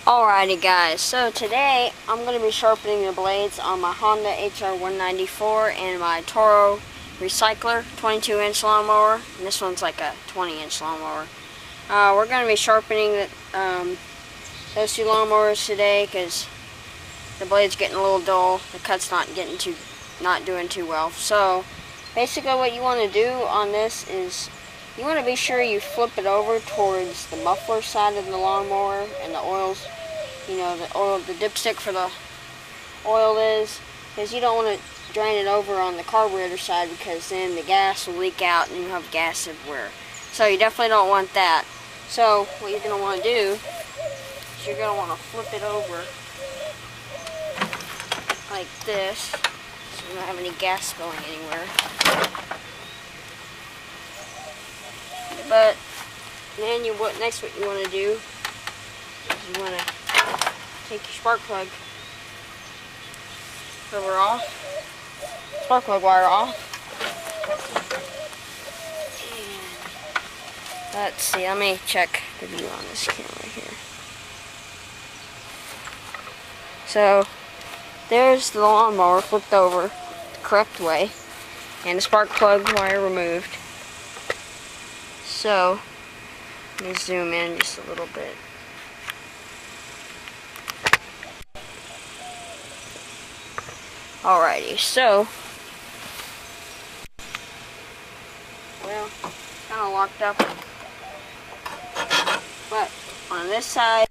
Alrighty guys, so today I'm going to be sharpening the blades on my Honda HR194 and my Toro recycler 22-inch lawnmower, and this one's like a 20-inch lawnmower. We're going to be sharpening those two lawnmowers today because the blade's getting a little dull. The cut's not doing too well. So basically what you want to do on this is you want to be sure you flip it over towards the muffler side of the lawnmower and the oils. You know, the dipstick for the oil is, because you don't want to drain it over on the carburetor side, because then the gas will leak out and you have gas everywhere. So you definitely don't want that. So what you're going to want to do is you're going to want to flip it over like this, so you don't have any gas spilling anywhere. But then next what you want to do is you want to take your spark plug wire off. And let's see, let me check the view on this camera here. So there's the lawnmower flipped over the correct way and the spark plug wire removed. So let me zoom in just a little bit. Alrighty, so, well, kind of locked up, but on this side,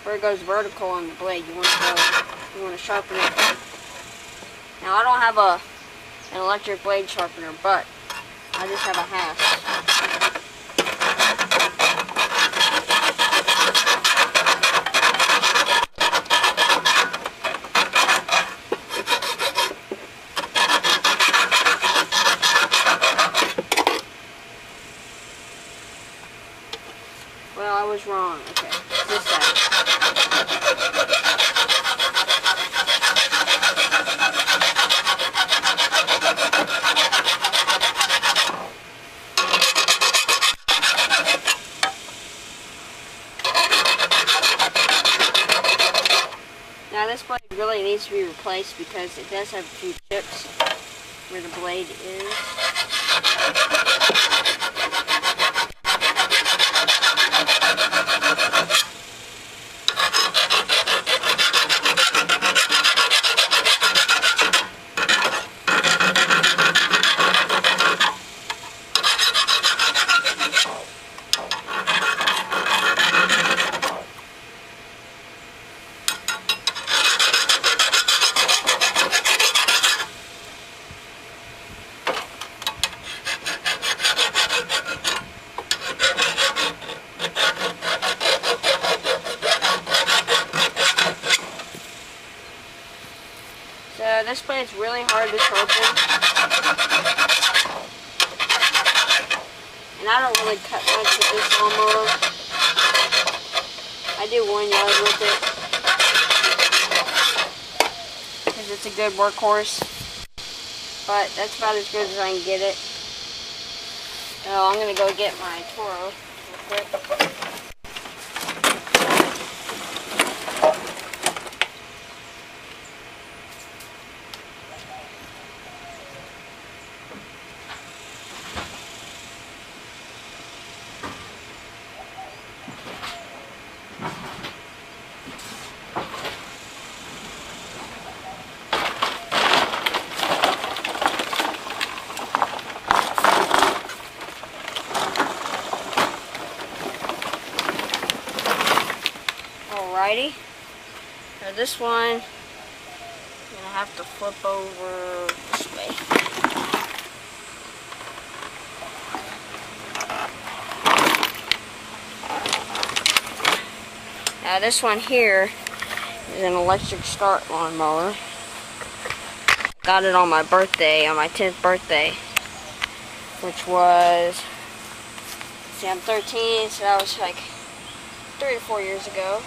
where it goes vertical on the blade, you want to sharpen it. Now I don't have an electric blade sharpener, but I just have a hasp. Well, I was wrong. Okay, this side. Now this blade really needs to be replaced because it does have a few chips where the blade is. So this blade's really hard to sharpen, and I don't really cut much with this lawnmower. I do 1 yard with it because it's a good workhorse, but that's about as good as I can get it. So I'm going to go get my Toro real quick. Alrighty, now this one I'm going to have to flip over this way. Now this one here is an electric start lawnmower. Got it on my birthday, on my 10th birthday, which was, see, I'm 13, so that was like 3 or 4 years ago.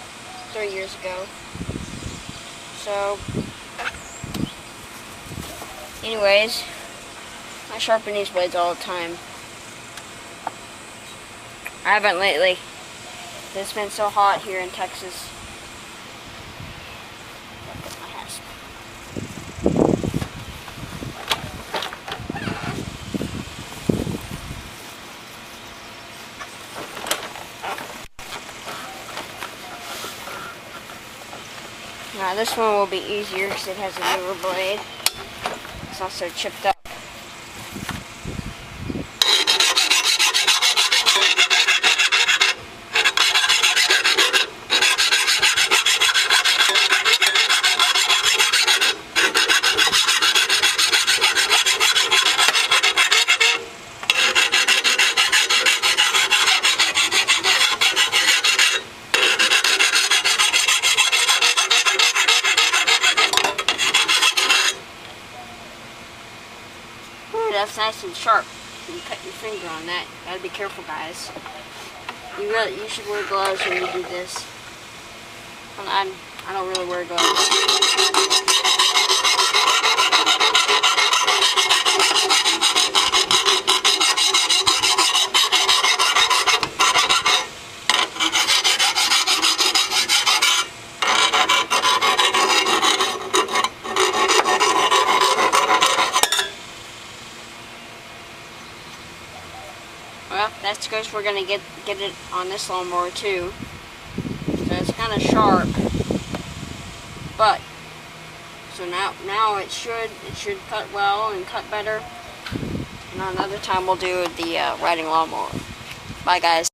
3 years ago. So, anyways, I sharpen these blades all the time. I haven't lately, It's been so hot here in Texas. Look at my hasp. Now this one will be easier because it has a newer blade. It's also chipped up. That's nice and sharp. You can cut your finger on that. Gotta be careful, guys. You should wear gloves when you do this. I don't really wear gloves. Well, that's because we're gonna get it on this lawnmower too. So it's kind of sharp, but so now it should cut well and cut better. And another time we'll do the riding lawnmower. Bye, guys.